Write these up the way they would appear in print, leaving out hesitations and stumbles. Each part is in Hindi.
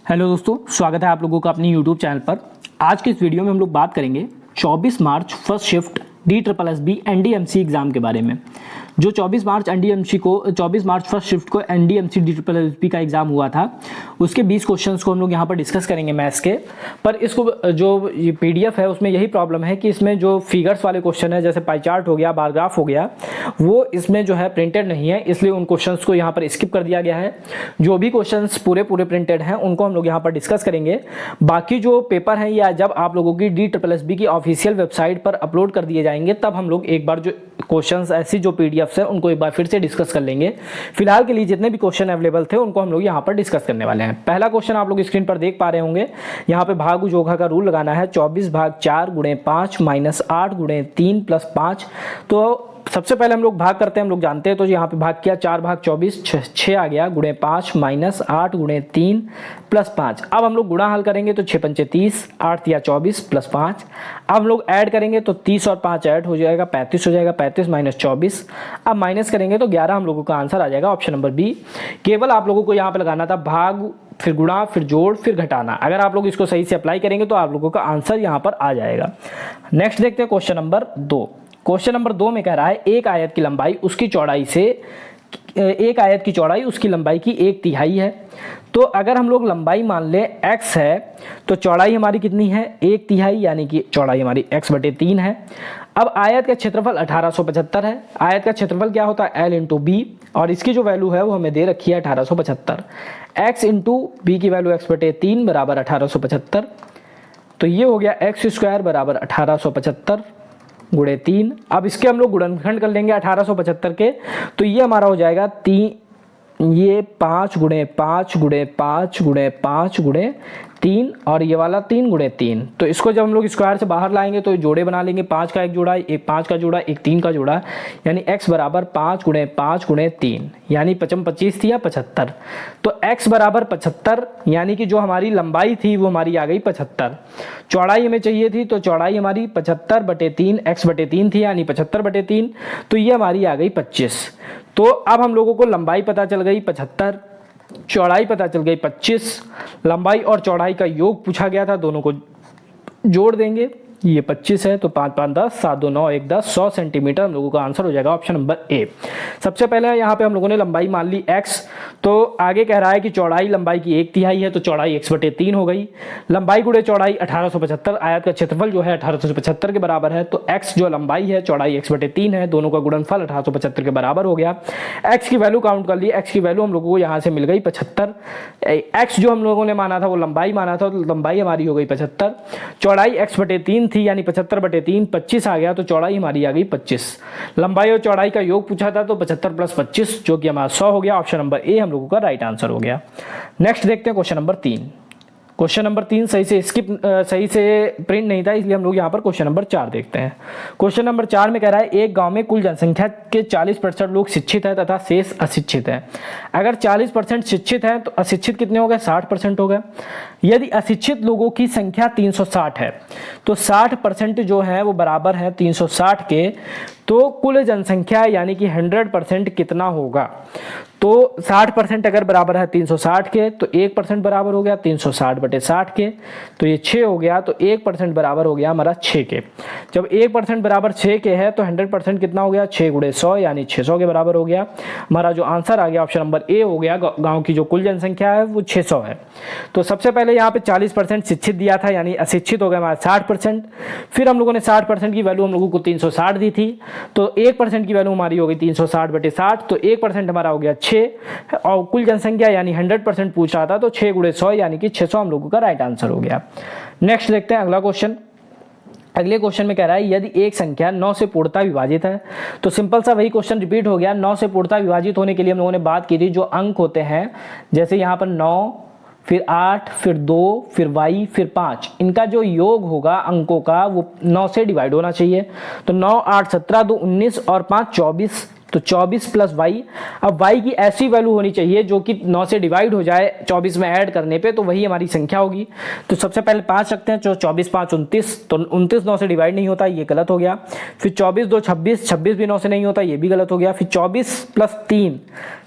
हेलो दोस्तों, स्वागत है आप लोगों का अपनी यूट्यूब चैनल पर। आज के इस वीडियो में हम लोग बात करेंगे 24 March first shift DSSB NDMC exam के बारे में। जो 24 मार्च फर्स्ट शिफ्ट को NDMC DSSB का एग्ज़ाम हुआ था, उसके 20 क्वेश्चंस को हम लोग यहाँ पर डिस्कस करेंगे मैथ्स के। पर इसको जो ये PDF है उसमें यही प्रॉब्लम है कि इसमें जो फिगर्स वाले क्वेश्चन है, जैसे पाई चार्ट हो गया, बार ग्राफ हो गया, वो इसमें जो है प्रिंटेड नहीं है, इसलिए उन क्वेश्चंस को यहाँ पर स्किप कर दिया गया है। जो भी क्वेश्चंस पूरे प्रिंटेड हैं उनको हम लोग यहाँ पर डिस्कस करेंगे। बाकी जो पेपर हैं या जब आप लोगों की DSSB की ऑफिशियल वेबसाइट पर अपलोड कर दिए जाएंगे, तब हम लोग एक बार जो क्वेश्चंस ऐसी जो PDFs है उनको एक बार फिर से डिस्कस कर लेंगे। फिलहाल के लिए जितने भी क्वेश्चन अवेलेबल थे उनको हम लोग यहाँ पर डिस्कस करने वाले हैं। पहला क्वेश्चन आप लोग स्क्रीन पर देख पा रहे होंगे। यहाँ पे भाग जोघा का रूल लगाना है। 24 भाग 4 गुणे 5 माइनस 8 गुणे 3 प्लस 5। तो सबसे पहले हम लोग भाग करते हैं, हम लोग जानते हैं। तो यहाँ पे भाग किया, 4 भाग 24, 6 आ गया, गुणे 5 माइनस 8 गुणे 3 प्लस 5। अब हम लोग गुणा हल करेंगे तो 6 पंचे 30, 8 तिया 24 प्लस 5। अब हम लोग ऐड करेंगे तो 30 और 5 ऐड हो जाएगा, 35 हो जाएगा, 35 माइनस 24। अब माइनस करेंगे तो 11 हम लोगों का आंसर आ जाएगा, ऑप्शन नंबर बी। केवल आप लोगों को यहाँ पे लगाना था भाग, फिर गुणा, फिर जोड़, फिर घटाना। अगर आप लोग इसको सही से अप्लाई करेंगे तो आप लोगों का आंसर यहाँ पर आ जाएगा। नेक्स्ट देखते हैं क्वेश्चन नंबर 2। क्वेश्चन नंबर 2 में कह रहा है एक आयत की लंबाई उसकी चौड़ाई उसकी लंबाई की 1/3 है। तो अगर हम लोग लंबाई मान लें x है तो चौड़ाई हमारी कितनी है, 1/3, यानी कि चौड़ाई हमारी x/3 है। अब आयत का क्षेत्रफल 1875 है। आयत का क्षेत्रफल क्या होता है, L × B, और इसकी जो वैल्यू है वो हमें दे रखी है 1875। x × B की वैल्यू x/3 बराबर 1875। तो ये हो गया x² बराबर 1875 गुणे 3। अब इसके हम लोग गुणनखंड कर लेंगे 1875 के, तो ये हमारा हो जाएगा 5 गुणे 5 गुणे 5 गुणे 5 गुणे 3, और ये वाला 3 गुणे 3। तो इसको जब हम लोग स्क्वायर से बाहर लाएंगे तो जोड़े बना लेंगे, 5 का एक जोड़ा, एक 5 का जोड़ा, एक 3 का जोड़ा, यानी x बराबर 5 गुणे 5 गुणे 3, यानी 25 थी या 75। तो x बराबर 75, यानी कि जो हमारी लंबाई थी वो हमारी आ गई 75। चौड़ाई हमें चाहिए थी, तो चौड़ाई हमारी 75/3 x/3 थी, यानी 75/3। तो ये हमारी आ गई 25। तो अब हम लोगों को लंबाई पता चल गई 75, चौड़ाई पता चल गई 25। लंबाई और चौड़ाई का योग पूछा गया था, दोनों को जोड़ देंगे, ये 25 है, तो 5 5 10, 7 2 9 1 10, 100 सेंटीमीटर हम लोगों का आंसर हो जाएगा, ऑप्शन नंबर ए। सबसे पहले यहाँ पे हम लोगों ने लंबाई मान ली x, तो आगे कह रहा है कि चौड़ाई लंबाई की 1/3 है, तो चौड़ाई x/3 हो गई। लंबाई गुणे चौड़ाई 1875, आयत का क्षेत्रफल जो है 1875 के बराबर है, तो x जो लंबाई है, चौड़ाई x/3 है, दोनों का गुणनफल 1875 के बराबर हो गया। x की वैल्यू काउंट कर ली, x की वैल्यू हम लोगों को यहाँ से मिल गई 75। x जो हम लोगों ने माना था वो लंबाई माना था, तो लंबाई हमारी हो गई 75। चौड़ाई x/3 थी, यानी 75/3, 25 आ गया, तो चौड़ाई हमारी आ गई 25। लंबाई और चौड़ाई का योग पूछा था, तो 75 + 25 जो कि हमारा 100 हो गया, ऑप्शन नंबर ए हम लोगों का राइट आंसर हो गया। नेक्स्ट देखते हैं क्वेश्चन नंबर 3। क्वेश्चन नंबर 3 सही से प्रिंट नहीं था, इसलिए हम लोग यहाँ पर क्वेश्चन नंबर 4 देखते हैं। क्वेश्चन नंबर 4 में कह रहा है एक गांव में कुल जनसंख्या के 40% लोग शिक्षित हैं तथा शेष अशिक्षित हैं। अगर 40% शिक्षित हैं तो अशिक्षित कितने हो गए, 60% हो गए। यदि अशिक्षित लोगों की संख्या 360 है, तो 60% जो है वो बराबर है 360 के, तो कुल जनसंख्या यानी कि 100% कितना होगा। तो 60% अगर बराबर है 360 के, तो 1% बराबर हो गया 360/60 के, तो ये 6 हो गया, तो 1% बराबर हो गया हमारा 6 के। जब 1% बराबर 6 के है तो 100% कितना हो गया, 6 × 100, यानी 600 के बराबर हो गया। हमारा जो आंसर आ गया ऑप्शन नंबर ए हो गया। गांव की जो कुल जनसंख्या है वो 600 है। तो सबसे पहले यहाँ पे 40% शिक्षित दिया था, यानी अशिक्षित हो गया हमारा 60%। फिर हम लोगों ने 60% की वैल्यू हम लोगों को 360 दी थी, तो 1% की वैल्यू हमारी हो गई 360/60, तो 1% हमारा हो गया 6, और कुल जनसंख्या यानी 100% पूछ रहा था, तो 6 × 100 यानी कि 600 हम लोगों का राइट आंसर हो गया। नेक्स्ट देखते हैं अगला क्वेश्चन। अगले क्वेश्चन में कह रहा है यदि एक संख्या 9 से पूर्णतः विभाजित है, तो सिंपल सा वही क्वेश्चन रिपीट हो गया। 9 से पूर्णतः विभाजित होने के लिए हम लोगों ने बात की थी, जो अंक होते हैं, जैसे यहाँ पर 9, फिर 8, फिर 2, फिर y, फिर 5, इनका जो योग होगा अंकों का वो 9 से डिवाइड होना चाहिए। तो 9 8 17, 2 19 और 5 24, तो 24 प्लस वाई। अब वाई की ऐसी वैल्यू होनी चाहिए जो कि 9 से डिवाइड हो जाए 24 में ऐड करने पे, तो वही हमारी संख्या होगी। तो सबसे पहले 5 रखते हैं, तो 24 5 29, तो 29 9 से डिवाइड नहीं होता, ये गलत हो गया। फिर 24 2 26, 26 भी 9 से नहीं होता, ये भी गलत हो गया। फिर 24 प्लस 3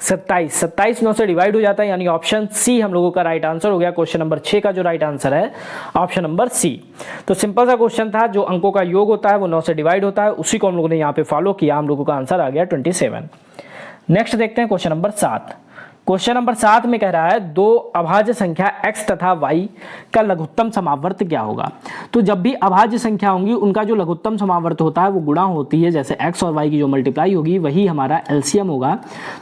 27, 27 9 से डिवाइड हो जाता है, यानी ऑप्शन सी हम लोगों का राइट आंसर हो गया। क्वेश्चन नंबर 6 का जो राइट आंसर है ऑप्शन नंबर सी। तो सिंपल सा क्वेश्चन था, जो अंकों का योग होता है वो 9 से डिवाइड होता है, उसी को हम लोगों ने यहाँ पे फॉलो किया, हम लोगों का आंसर आ गया 27। नेक्स्ट देखते हैं क्वेश्चन नंबर 7। क्वेश्चन नंबर 7 में कह रहा है दो अभाज्य संख्या x तथा y का लघुत्तम समावर्त क्या होगा। तो जब भी अभाज्य संख्या होंगी उनका जो लघुत्तम समावर्त होता है वो गुणा होती है, जैसे x और y की जो मल्टीप्लाई होगी वही हमारा एलसीएम होगा।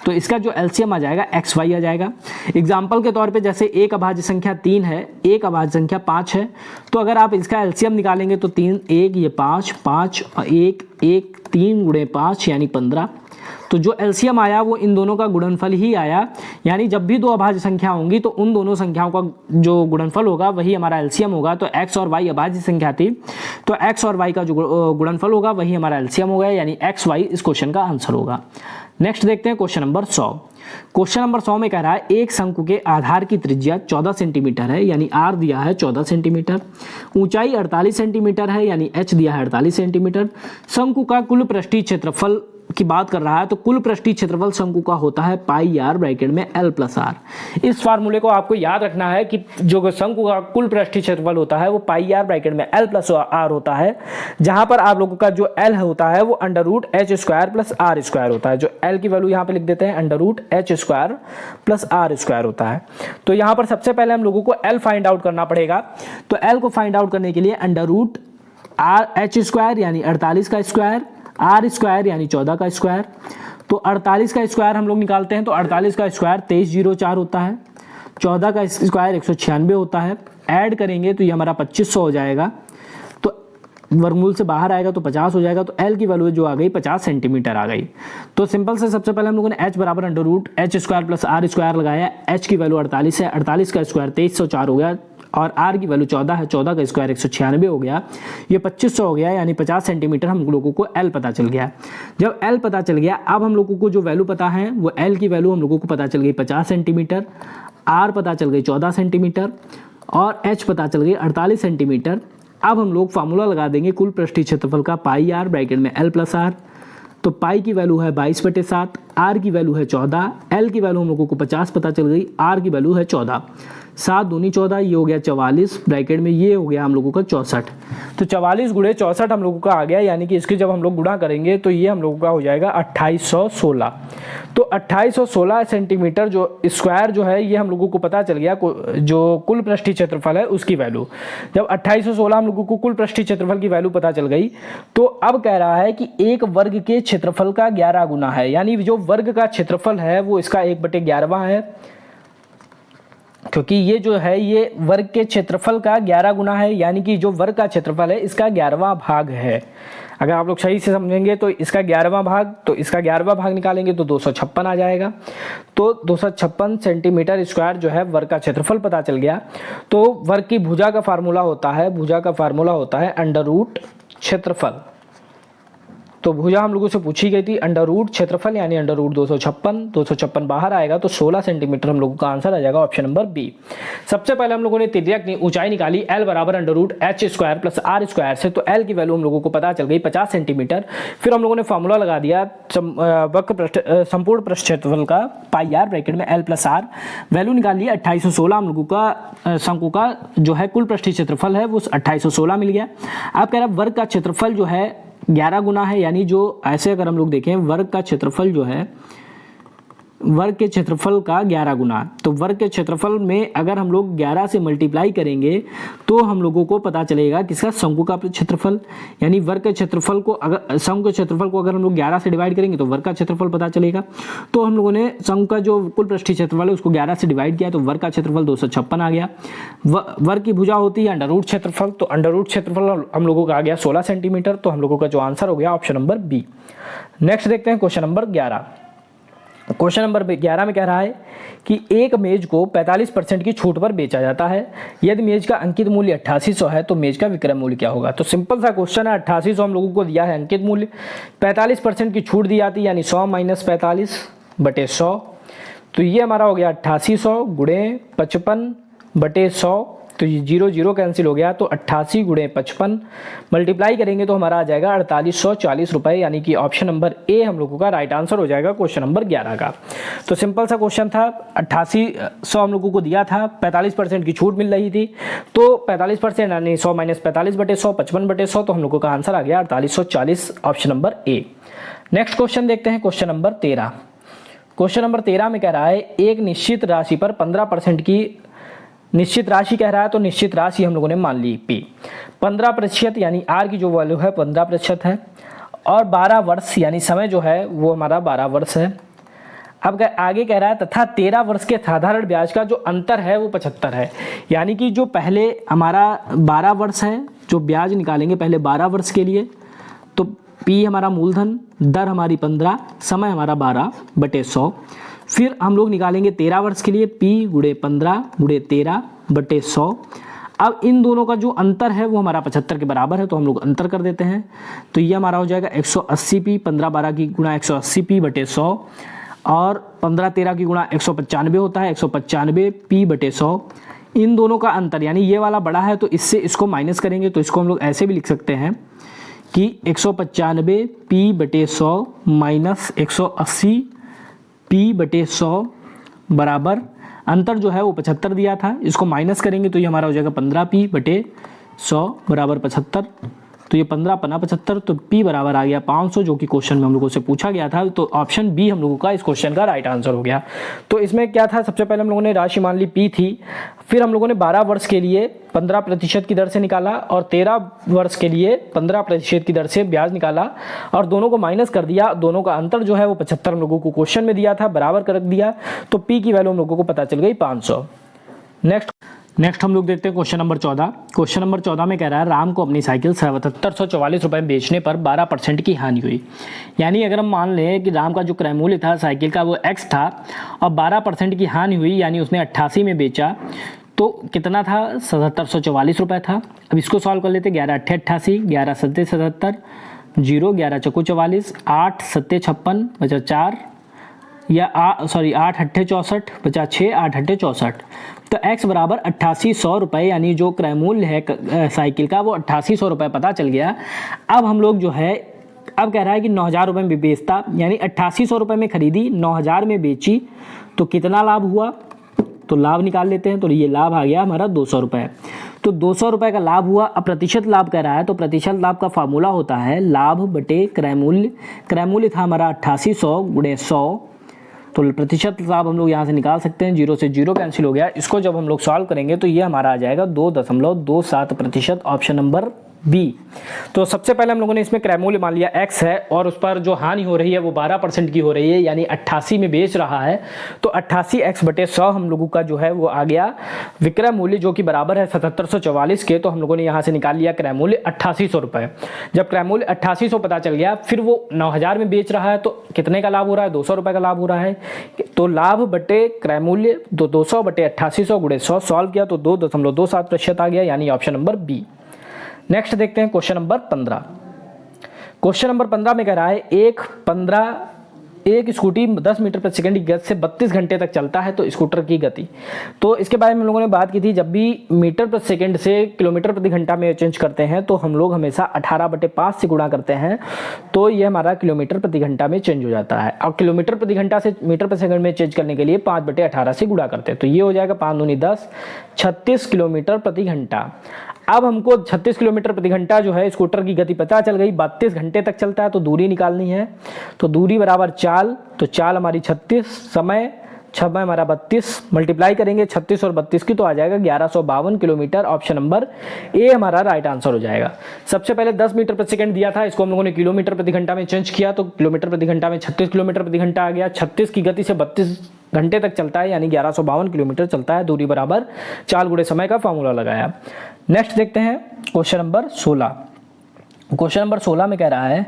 तो इसका जो एलसीएम आ जाएगा xy आ जाएगा। एग्जाम्पल के तौर पे जैसे एक अभाज्य संख्या 3 है, एक अभाज्य संख्या 5 है, तो अगर आप इसका एलसीएम निकालेंगे तो 3 1 ये 5 5 1 1 3 गुणे 5 यानी 15। तो जो एलसीएम आया वो इन दोनों का गुणनफल ही आया, यानी जब भी दो अभाज्य संख्या होंगी तो उन दोनों संख्याओं का जो गुणनफल होगा वही हमारा एलसीएम होगा। तो x और y अभाज्य संख्या थी, तो x और y का जो गुणनफल होगा वही हमारा एलसीएम होगा, यानी xy इस क्वेश्चन का आंसर होगा। नेक्स्ट देखते हैं क्वेश्चन नंबर 100। क्वेश्चन नंबर 100 में कह रहा है एक शंकु के आधार की त्रिज्या 14 सेंटीमीटर है, यानी r दिया है 14 सेंटीमीटर, ऊंचाई 48 सेंटीमीटर है, यानी h दिया है 48 सेंटीमीटर। शंकु का कुल पृष्ठीय क्षेत्रफल की बात कर रहा है, तो कुल पृष्ठीय क्षेत्रफल शंकु का होता है पाई आर ब्रैकेट में एल प्लस आर। इस फार्मूले को आपको याद रखना है कि जो शंकु का कुल पृष्ठीय क्षेत्रफल होता है वो पाई आर ब्रैकेट में एल प्लस आर होता है, जहां पर आप लोगों का जो एल होता है वो under root H square plus R square होता है। जो एल की वैल्यू यहाँ पे लिख देते हैं under root H square plus R square होता है। तो यहाँ पर सबसे पहले हम लोगों को एल फाइंड आउट करना पड़ेगा। तो एल को फाइंड आउट करने के लिए under root R H square यानी 48 का स्क्वायर, आर स्क्वायर यानी 14 का स्क्वायर। तो 48 का स्क्वायर हम लोग निकालते हैं, तो 48 का स्क्वायर 2304 होता है, 14 का स्क्वायर 196 होता है, ऐड करेंगे तो ये हमारा 2500 हो जाएगा। तो वर्गमूल से बाहर आएगा तो 50 हो जाएगा। तो एल की वैल्यू जो आ गई 50 सेंटीमीटर आ गई। तो सिंपल से सबसे पहले हम लोगों ने एच बराबर under root H square plus R square लगाया। एच की वैल्यू 48 है, 48 का स्क्वायर 2304 हो गया, और r की वैल्यू 14 है, 14 का स्क्वायर 196 हो गया, ये 2500 हो गया, यानी 50 सेंटीमीटर हम लोगों को l पता चल गया। जब l पता चल गया, अब हम लोगों को जो वैल्यू पता है वो l की वैल्यू हम लोगों को पता चल गई 50 सेंटीमीटर, r पता चल गई 14 सेंटीमीटर और h पता चल गई 48 सेंटीमीटर। अब हम लोग फार्मूला लगा देंगे कुल पृष्ठीय क्षेत्रफल का पाई आर ब्रैकेट में l प्लस आर। तो पाई की वैल्यू है 22/7, r की वैल्यू है 14, l की वैल्यू हम लोगों को 50 पता चल गई, r की वैल्यू है 14, 7 दूनी 14, ये हो गया 44 ब्रैकेट में, ये हो गया हम लोगों का 64। तो 44 गुणे 64 हम लोगों का आ गया, यानी कि इसकी जब हम लोग गुणा करेंगे तो ये हम लोगों का हो जाएगा 2816। तो 2816 सेंटीमीटर जो स्क्वायर जो है ये हम लोगों को पता चल गया जो कुल पृष्ठीय क्षेत्रफल है उसकी वैल्यू। जब 2816 हम लोगों को कुल पृष्ठीय क्षेत्रफल की वैल्यू पता चल गई, तो अब कह रहा है कि एक वर्ग के क्षेत्रफल का 11 गुना है, यानी जो वर्ग का क्षेत्रफल है वो इसका 1/11 है, क्योंकि ये जो है ये वर्ग के क्षेत्रफल का 11 गुना है, यानी कि जो वर्ग का क्षेत्रफल है इसका 11वां भाग है। अगर आप लोग सही से समझेंगे तो इसका 11वां भाग, तो इसका 11वां भाग निकालेंगे तो 256 आ जाएगा। तो 256 सेंटीमीटर स्क्वायर जो है वर्ग का क्षेत्रफल पता चल गया। तो वर्ग की भुजा का फार्मूला होता है अंडर रूट क्षेत्रफल। तो भुजा हम लोगों से पूछी गई थी अंडर रूट क्षेत्रफल, यानी अंडर रूट 256 बाहर आएगा तो 16 सेंटीमीटर हम लोगों का आंसर आ जाएगा ऑप्शन नंबर बी। सबसे पहले हम लोगों ने त्रिज्या की ऊंचाई निकाली l बराबर under root H square plus R square से, तो l की वैल्यू हम लोगों को पता चल गई 50 सेंटीमीटर। फिर हम लोगों ने फार्मूला लगा दिया संपूर्ण पृष्ठ क्षेत्रफल का पाई आर ब्रैकेट में l प्लस आर, वैल्यू निकाल लिया 2816 हम लोगों का शंकु का जो है कुल पृष्ठीय क्षेत्रफल है वो 2816 मिल गया। आप कह रहे हैं वर्ग का क्षेत्रफल जो है 11 गुना है, यानी जो ऐसे अगर हम लोग देखें वर्ग का क्षेत्रफल जो है वर्ग के क्षेत्रफल का 11 गुना, तो वर्ग के क्षेत्रफल में अगर हम लोग 11 से मल्टीप्लाई करेंगे तो हम लोगों को पता चलेगा किसका शंकु का क्षेत्रफल, यानी वर्ग के क्षेत्रफल को अगर शंकु के क्षेत्रफल को अगर हम लोग 11 से डिवाइड करेंगे तो वर्ग का क्षेत्रफल पता चलेगा। तो हम लोगों ने शंकु का जो कुल पृष्ठीय क्षेत्रफल है उसको 11 से डिवाइड किया तो वर्ग का क्षेत्रफल 256 आ गया। वर्ग की भुजा होती है अंडर रूट क्षेत्रफल, तो अंडर रूट क्षेत्रफल हम लोगों का आ गया 16 सेंटीमीटर। तो हम लोगों का जो आंसर हो गया ऑप्शन नंबर बी। नेक्स्ट देखते हैं क्वेश्चन नंबर 11। क्वेश्चन नंबर 11 में कह रहा है कि एक मेज को 45% की छूट पर बेचा जाता है। यदि मेज का अंकित मूल्य 8800 है तो मेज का विक्रय मूल्य क्या होगा। तो सिंपल सा क्वेश्चन है, 8800 हम लोगों को दिया है अंकित मूल्य, 45% की छूट दी जाती है यानी 100 - 45 बटे 100। तो ये हमारा हो गया 8800 गुणे 55 बटे 100। तो ये 0 0 कैंसिल हो गया, तो 88 गुणे 55 मल्टीप्लाई करेंगे तो हमारा आ जाएगा 4840 रुपये, यानी कि ऑप्शन नंबर ए हम लोगों का राइट आंसर हो जाएगा क्वेश्चन नंबर 11 का। तो सिंपल सा क्वेश्चन था, 8800 हम लोगों को दिया था, 45% की छूट मिल रही थी, तो 45% यानी 100 - 45 बटे 100 55 बटे 100, तो हम लोगों का आंसर आ गया 4840, option number A. Next question देखते हैं, क्वेश्चन नंबर 13। क्वेश्चन नंबर 13 में कह रहा है एक निश्चित राशि पर 15% की निश्चित राशि कह रहा है, तो निश्चित राशि हम लोगों ने मान ली P 15% यानी R की जो वैल्यू है 15% है, और 12 वर्ष यानी समय जो है वो हमारा 12 वर्ष है। अब आगे कह रहा है तथा 13 वर्ष के साधारण ब्याज का जो अंतर है वो 75 है, यानी कि जो पहले हमारा 12 वर्ष है, जो ब्याज निकालेंगे पहले 12 वर्ष के लिए, तो P हमारा मूलधन, दर हमारी 15, समय हमारा 12 बटे 100। फिर हम लोग निकालेंगे 13 वर्ष के लिए, P गुणे 15 गुणे 13 बटे 100। अब इन दोनों का जो अंतर है वो हमारा 75 के बराबर है, तो हम लोग अंतर कर देते हैं। तो ये हमारा हो जाएगा 180P, 15-12 की गुणा 180P बटे 100, और 15-13 की गुणा 195 होता है, 195P बटे 100। इन दोनों का अंतर यानी ये वाला बड़ा है, तो इससे इसको माइनस करेंगे, तो इसको हम लोग ऐसे भी लिख सकते हैं कि 195P बटे 100 माइनस 180P बटे 100 बराबर, अंतर जो है वो 75 दिया था, इसको माइनस करेंगे तो ये हमारा हो जाएगा 15P बटे 100 बराबर 75। तो ये 15 पना 75, तो P बराबर आ गया 500, जो कि क्वेश्चन में हम लोगों से पूछा गया था। तो ऑप्शन बी हम लोगों का इस क्वेश्चन का राइट आंसर हो गया। तो इसमें क्या था, सबसे पहले हम लोगों ने राशि मान ली P थी, फिर हम लोगों ने 12 वर्ष के लिए 15% की दर से निकाला, और 13 वर्ष के लिए 15% की दर से ब्याज निकाला, और दोनों को माइनस कर दिया। दोनों का अंतर जो है वो 75 हम लोगों को क्वेश्चन में दिया था, बराबर कर दिया, तो P की वैल्यू हम लोगों को पता चल गई 500। नेक्स्ट हम लोग देखते हैं क्वेश्चन नंबर 14। क्वेश्चन नंबर 14 में कह रहा है राम को अपनी साइकिल 7744 रुपये में बेचने पर 12% की हानि हुई। यानी अगर हम मान लें कि राम का जो क्रय मूल्य था साइकिल का वो x था, और 12% की हानि हुई यानी उसने 88 में बेचा, तो कितना था, 7744 रुपये था। अब इसको सॉल्व कर लेते, 11 8 88, 11 7 77, 0 11 चौको 44, 8 7 56 बचा 4, या 8 8 64 बचा 6, 8 8 64। तो x बराबर 8800 रुपये, यानी जो क्रय मूल्य है साइकिल का वो 8800 रुपये पता चल गया। अब हम लोग जो है, अब कह रहा है कि 9000 रुपये में बेचता, यानी 8800 रुपये में खरीदी, 9000 में बेची, तो कितना लाभ हुआ, तो लाभ निकाल लेते हैं। तो ये लाभ आ गया हमारा 200 रुपये। तो 200 रुपये का लाभ हुआ। अब प्रतिशत लाभ कह रहा है, तो प्रतिशत लाभ का फार्मूला होता है लाभ बटे क्रय मूल्य। क्रय मूल्य था हमारा 8800 गुणे 100, तो प्रतिशत लाभ हम लोग यहाँ से निकाल सकते हैं, 0 से 0 कैंसिल हो गया। इसको जब हम लोग सॉल्व करेंगे तो ये हमारा आ जाएगा 2.27%, ऑप्शन नंबर बी। तो सबसे पहले हम लोगों ने इसमें क्रय मूल्य मान लिया x है, और उस पर जो हानि हो रही है वो 12% की हो रही है, यानी 88 में बेच रहा है, तो 88x बटे 100 हम लोगों का जो है वो आ गया विक्रय मूल्य, जो कि बराबर है 7744 के। तो हम लोगों ने यहाँ से निकाल लिया क्रय मूल्य 8800 रुपये। जब क्रय मूल्य 8800 पता चल गया, फिर वो 9000 में बेच रहा है, तो कितने का लाभ हो रहा है, 200 रुपये का लाभ हो रहा है। तो लाभ बटे क्रय मूल्य 200 बटे 8800 गुणे 100 सॉल्व किया तो 2.27% आ गया, यानी ऑप्शन नंबर बी। नेक्स्ट देखते हैं क्वेश्चन नंबर 15। क्वेश्चन नंबर 15 में कह रहा है एक स्कूटी 10 मीटर प्रति सेकंड की गति से 32 घंटे तक चलता है, तो स्कूटर की गति। तो इसके बारे में हम लोगों ने बात की थी, जब भी मीटर प्रति सेकंड से किलोमीटर प्रति घंटा में चेंज करते हैं तो हम लोग हमेशा 18/5 से गुणा करते हैं, तो ये हमारा किलोमीटर प्रति घंटा में चेंज हो जाता है। अब किलोमीटर प्रति घंटा से मीटर प्रति सेकंड में चेंज करने के लिए 5/18 से गुणा करते हैं, तो ये हो जाएगा 5 दूनी 10, 36 किलोमीटर प्रति घंटा। अब हमको 36 किलोमीटर प्रति घंटा जो है स्कूटर की गति पता चल गई, 32 घंटे तक चलता है, तो दूरी निकालनी है। तो दूरी बराबर चाल, तो चाल हमारी 36, समय हमारा 32, मल्टीप्लाई करेंगे 36 और 32 की, तो आ जाएगा 1152 किलोमीटर। ऑप्शन नंबर ए हमारा राइट आंसर हो जाएगा। सबसे पहले 10 मीटर प्रति सेकंड दिया था, इसको हम लोगों ने किलोमीटर प्रति घंटा में चेंज किया, तो किलोमीटर प्रति घंटा में 36 किलोमीटर प्रति घंटा आ गया। 36 की गति से 32 घंटे तक चलता है, यानी 1152 किलोमीटर चलता है। दूरी बराबर चाल गुणे समय का फॉर्मूला लगाया। नेक्स्ट देखते हैं क्वेश्चन नंबर 16। क्वेश्चन नंबर 16 में कह रहा है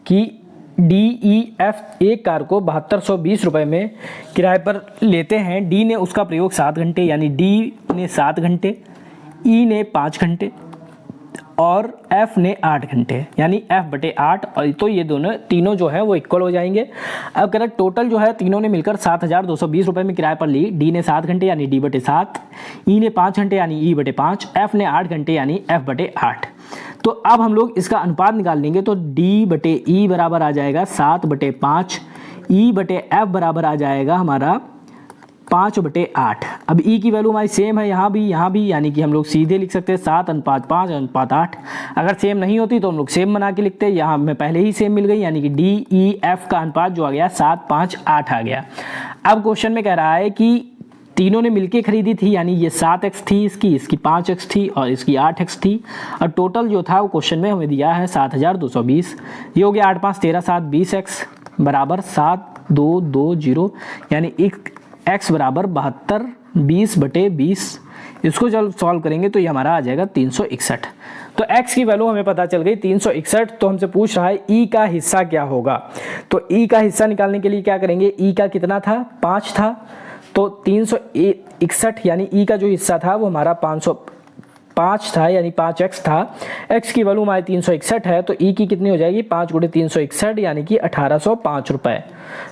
कि DEF एक कार को 7220 रुपये में किराए पर लेते हैं। डी ने उसका प्रयोग 7 घंटे यानी डी ने 7 घंटे, ई ने 5 घंटे और F ने 8 घंटे यानी F/8। और तो ये दोनों तीनों जो है वो इक्वल हो जाएंगे। अब कह रहे टोटल जो है तीनों ने मिलकर 7220 रुपये में किराए पर ली। डी ने 7 घंटे यानी D/7, ई ने 5 घंटे यानी E/5, F ने 8 घंटे यानी F/8। तो अब हम लोग इसका अनुपात निकाल लेंगे तो D/E बराबर आ जाएगा 7/5, E/F बराबर आ जाएगा हमारा 5/8। अब ई की वैल्यू हमारी सेम है यहाँ भी, यानी कि हम लोग सीधे लिख सकते हैं 7:5:8। अगर सेम नहीं होती तो हम लोग सेम बना के लिखते हैं। यहाँ हमें पहले ही सेम मिल गई यानी कि DEF का अनुपात जो आ गया 7:5:8 आ गया। अब क्वेश्चन में कह रहा है कि तीनों ने मिलके खरीदी थी यानी ये 7x थी, इसकी 5x थी और इसकी 8x थी। और टोटल जो था वो क्वेश्चन में हमें दिया है 7220। ये हो गया 8 5 13 7 20x बराबर 7220 यानी x बराबर 72 20/20। इसको जब सॉल्व करेंगे तो ये हमारा आ जाएगा 361। तो x की वैल्यू हमें पता चल गई 361। तो हमसे पूछ रहा है e का हिस्सा क्या होगा। तो e का हिस्सा निकालने के लिए क्या करेंगे, e का कितना था 5 था, तो 361 यानी e का जो हिस्सा था वो हमारा 505 था यानी 5x था। x की वैल्यू हमारी 361 है तो e की कितनी हो जाएगी 5 × 361 यानी कि 1805 रुपये।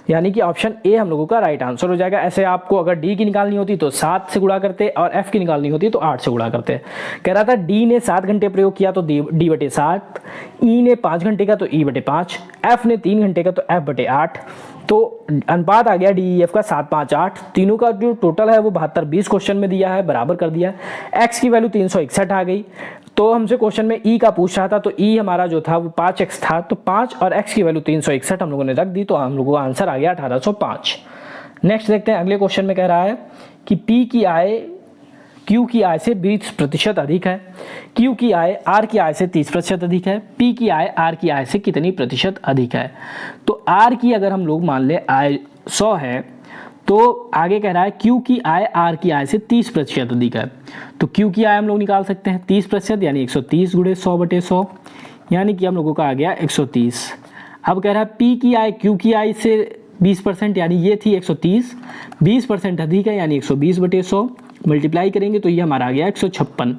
यानी कि ऑप्शन ए हम लोगों का राइट आंसर हो जाएगा। ऐसे आपको अगर डी की निकालनी होती तो 7 से गुणा करते और एफ की निकालनी होती तो 8 से गुणा करते। कह रहा था डी ने 7 घंटे प्रयोग किया तो D/7, ई ने 5 घंटे का तो E/5, एफ ने 3 घंटे का तो F/8। तो अनुपात आ गया DEF का 7:5:8। तीनों का जो टोटल है वो 72-20 क्वेश्चन में दिया है, बराबर कर दिया। एक्स की वैल्यू 361 आ गई। तो हमसे क्वेश्चन में ई का पूछ रहा था तो ई हमारा जो था वो 5x था, तो 5 और x की वैल्यू 361 हम लोगों ने रख दी तो हम लोगों का आंसर आ गया 1805। नेक्स्ट देखते हैं, अगले क्वेश्चन में कह रहा है कि P की आय Q की आय से 20% अधिक है, Q की आय R की आय से 30% अधिक है, P की आय R की आय से कितनी प्रतिशत अधिक है। तो R की अगर हम लोग मान ले आय 100 है तो आगे कह रहा है Q की आय R की आय से 30% अधिक है। तो Q की आय हम लोग निकाल सकते हैं 30% यानी 130 × 100/100 यानी कि हम लोगों का आ गया 130। अब कह रहा है P की आय Q की आय से 20% यानी ये थी 130, 20% अधिक है यानी 120/100 मल्टीप्लाई करेंगे तो ये हमारा आ गया 156।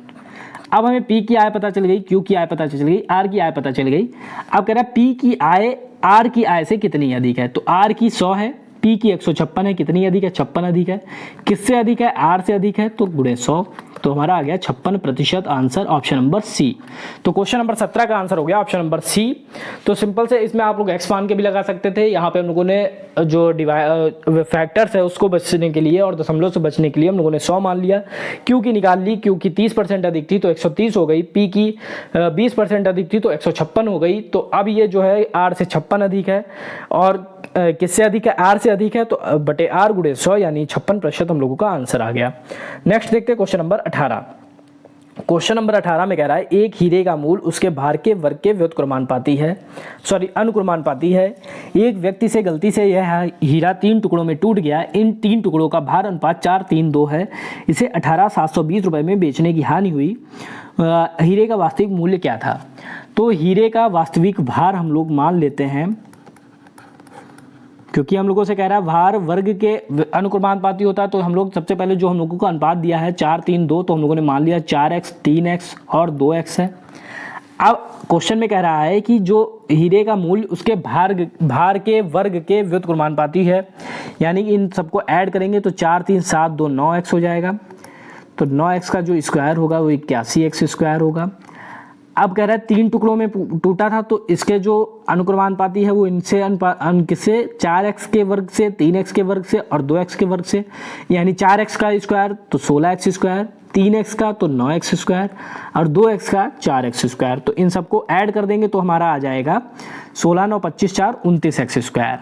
अब हमें P की आय पता चल गई, Q की आय पता चल गई, R की आय पता चल गई। अब कह रहा है P की आय R की आय से कितनी अधिक है। तो R की 100 है, P की 156 है, कितनी अधिक है 56 अधिक है। किससे अधिक है R से अधिक है तो गुणे 100, तो हमारा आ गया 56%। Answer option number C. तो क्वेश्चन नंबर 17 का आंसर हो गया ऑप्शन नंबर सी। तो सिंपल से इसमें आप लोग एक्सपांड के भी लगा सकते थे। यहाँ पे हम लोगों ने जो फैक्टर्स है उसको बचने के लिए और दशमलव से बचने के लिए हम लोगों ने 100 मान लिया। Q की निकाल ली, Q की 30% अधिक थी तो 130 हो गई, P की 20% अधिक थी तो 156 हो गई। तो अब ये जो है R से 56 अधिक है और किससे अधिक है R से अधिक है तो /R × 100 यानी 56% हम लोगों का आंसर आ गया। नेक्स्ट देखते हैं क्वेश्चन नंबर 18। क्वेश्चन नंबर 18 में कह रहा है एक हीरे का मूल उसके भार के वर्ग के अनुक्रमानुपाती है। एक व्यक्ति से गलती से यह हीरा 3 टुकड़ों में टूट गया। इन 3 टुकड़ों का भार अनुपात 4:3:2 है। इसे 18,720 रुपये में बेचने की हानि हुई। हीरे का वास्तविक मूल्य क्या था। तो हीरे का वास्तविक भार हम लोग मान लेते हैं, क्योंकि हम लोगों से कह रहा है भार वर्ग के अनुक्रमानुपाती होता है तो हम लोग सबसे पहले जो हम लोगों को अनुपात दिया है 4:3:2 तो हम लोगों ने मान लिया 4x 3x और 2x है। अब क्वेश्चन में कह रहा है कि जो हीरे का मूल्य उसके भार के वर्ग के व्युत्क्रमानुपाती है, यानी कि इन सबको ऐड करेंगे तो 4 3 7 2 9x हो जाएगा। तो 9x का जो स्क्वायर होगा वो 81x स्क्वायर होगा। अब कह रहा है 3 टुकड़ों में टूटा था तो इसके जो अनुक्रमानुपाती है वो इनसे किससे 4x के वर्ग से 3x के वर्ग से और 2x के वर्ग से, यानी 4x का स्क्वायर तो 16x स्क्वायर, 3x का तो 9x स्क्वायर और 2x का 4x स्क्वायर। तो इन सबको ऐड कर देंगे तो हमारा आ जाएगा 16 9 25 4 29x स्क्वायर।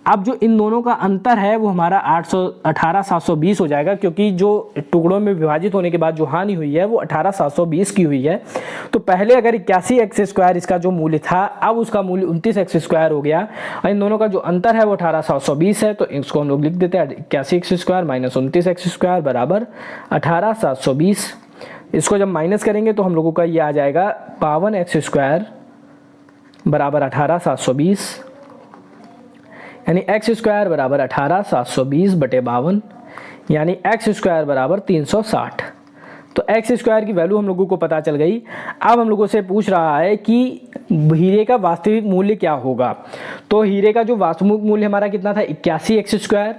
अब जो इन दोनों का अंतर है वो हमारा 18,720 हो जाएगा, क्योंकि जो टुकड़ों में विभाजित होने के बाद जो हानि हुई है वो 18,720 की हुई है। तो पहले अगर 81x स्क्वायर इसका जो मूल्य था, अब उसका मूल्य 29x स्क्वायर हो गया और इन दोनों का जो अंतर है वो 18,720 है। तो इसको हम लोग लिख देते हैं 81x square minus 29x square बराबर 18,720। इसको जब माइनस करेंगे तो हम लोगों का ये आ जाएगा 52x स्क्वायर बराबर 18,720। यानी एक्स स्क्वायर बराबर 18,720/52, यानी एक्स स्क्वायर बराबर 360। तो एक्स स्क्वायर की वैल्यू हम लोगों को पता चल गई। अब हम लोगों से पूछ रहा है कि हीरे का वास्तविक मूल्य क्या होगा। तो हीरे का जो वास्तविक मूल्य हमारा कितना था, 81 एक्स स्क्वायर।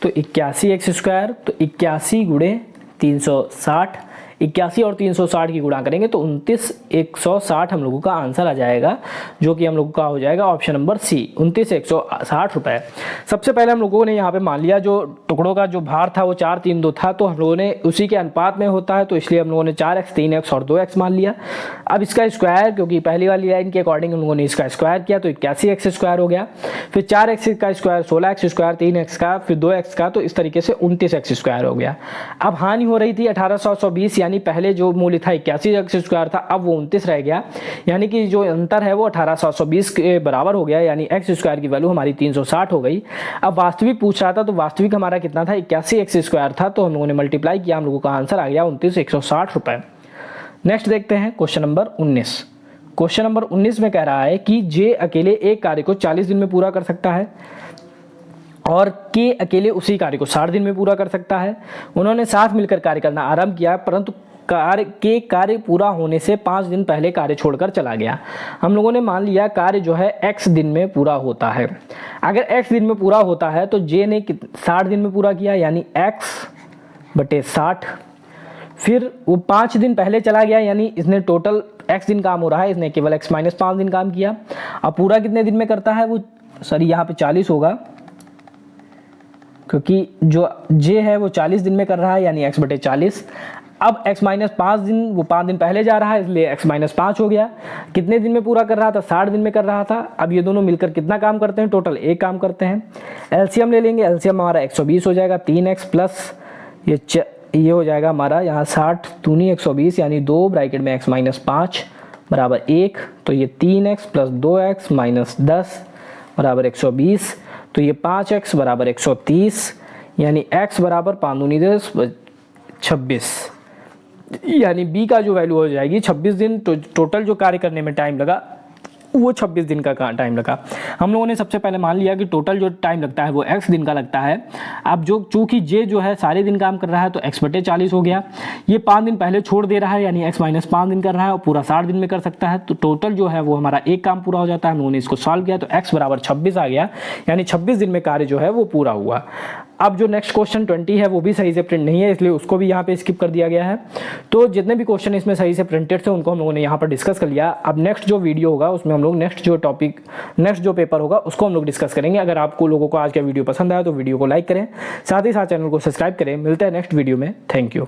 तो 81 एक्स स्क्वायर, तो 81 गुणे 360, 81 और 360 की गुणा करेंगे तो 29,160 हम लोगों का आंसर आ जाएगा, जो कि हम लोगों का हो जाएगा ऑप्शन नंबर सी, 29,160 रुपये। सबसे पहले हम लोगों ने यहाँ पे मान लिया जो टुकड़ों का जो भार था वो 4, 3, 2 था, तो हम लोगों ने उसी के अनुपात में होता है, तो इसलिए हम लोगों ने 4x, 3x और 2x मान लिया। अब इसका स्क्वायर, क्योंकि पहली वाली लाइन के अकॉर्डिंग हम लोगों ने इसका स्क्वायर किया, तो 81 एक्स स्क्वायर हो गया। फिर 4x का स्क्वायर 16 एक्स स्क्वायर, 3x का, फिर 2x का, तो इस तरीके से 29 एक्स स्क्वायर हो गया। अब हानि हो रही थी 18,720, यानी पहले जो मूल्य था 81 एक्स स्क्वायर था, अब वो 29 रह गया, यानी कि जो अंतर है वो 18,720 के बराबर हो गया, यानी एक्स स्क्वायर की वैल्यू हमारी 360 हो गई। अब वास्तविक पूछ रहा था, तो वास्तविक हमारा कितना था, 81 एक्स स्क्वायर था, तो हम लोगों ने मल्टीप्लाई किया, हम लोगों का आंसर आ गया 29,160 रुपये। नेक्स्ट देखते हैं क्वेश्चन नंबर 19। क्वेश्चन नंबर 19 में कह रहा है कि जे अकेले एक कार्य को 40 दिन में पूरा कर सकता है और के अकेले उसी कार्य को 60 दिन में पूरा कर सकता है। उन्होंने साथ मिलकर कार्य करना आरंभ किया, परंतु कार्य पूरा होने से 5 दिन पहले कार्य छोड़कर चला गया। हम लोगों ने मान लिया कार्य जो है x दिन में पूरा होता है। अगर x दिन में पूरा होता है तो जे ने 60 दिन में पूरा किया, यानी x/60। फिर वो 5 दिन पहले चला गया, यानी इसने टोटल x दिन काम हो रहा है, इसने केवल x-5 दिन काम किया। अब पूरा कितने दिन में करता है वो, सॉरी यहाँ पे 40 होगा, क्योंकि जो जे है वो 40 दिन में कर रहा है, यानी x/40। अब x-5 दिन, वो 5 दिन पहले जा रहा है, इसलिए x-5 हो गया। कितने दिन में पूरा कर रहा था, 60 दिन में कर रहा था। अब ये दोनों मिलकर कितना काम करते हैं, टोटल एक काम करते हैं। एलसीएम ले लेंगे, एलसीएम हमारा 120 हो जाएगा, 3x प्लस ये हो जाएगा हमारा यहाँ 60 दूनी 120, यानी 2 ब्रैकेट में x-5 बराबर 1, तो ये 3x प्लस 2x माइनस 10 बराबर 120, तो ये 5x बराबर 130, यानी x बराबर 5 दूनी 10 26, यानी बी का जो वैल्यू हो जाएगी 26 दिन। टोटल जो कार्य करने में टाइम लगा वो 26 दिन का टाइम लगा। हम लोगों ने सबसे पहले मान लिया कि टोटल जो टाइम लगता है वो x दिन का लगता है। अब जो चूंकि जे जो है सारे दिन काम कर रहा है तो x/40 हो गया। ये 5 दिन पहले छोड़ दे रहा है, यानी x-5 दिन कर रहा है और पूरा 60 दिन में कर सकता है, तो टोटल जो है वो हमारा एक काम पूरा हो जाता है। हम लोगों ने इसको सॉल्व किया तो x बराबर 26 आ गया, यानी 26 दिन में कार्य जो है वो पूरा हुआ। अब जो नेक्स्ट क्वेश्चन 20 है वो भी सही से प्रिंट नहीं है, इसलिए उसको भी यहाँ पे स्किप कर दिया गया है। तो जितने भी क्वेश्चन इसमें सही से प्रिंटेड थे उनको हम लोगों ने यहाँ पर डिस्कस कर लिया। अब नेक्स्ट जो वीडियो होगा उसमें हम लोग नेक्स्ट जो पेपर होगा उसको हम लोग डिस्कस करेंगे। अगर आपको लोगों को आज का वीडियो पसंद आया तो वीडियो को लाइक करें, साथ ही साथ चैनल को सब्सक्राइब करें। मिलते हैं नेक्स्ट वीडियो में। Thank you.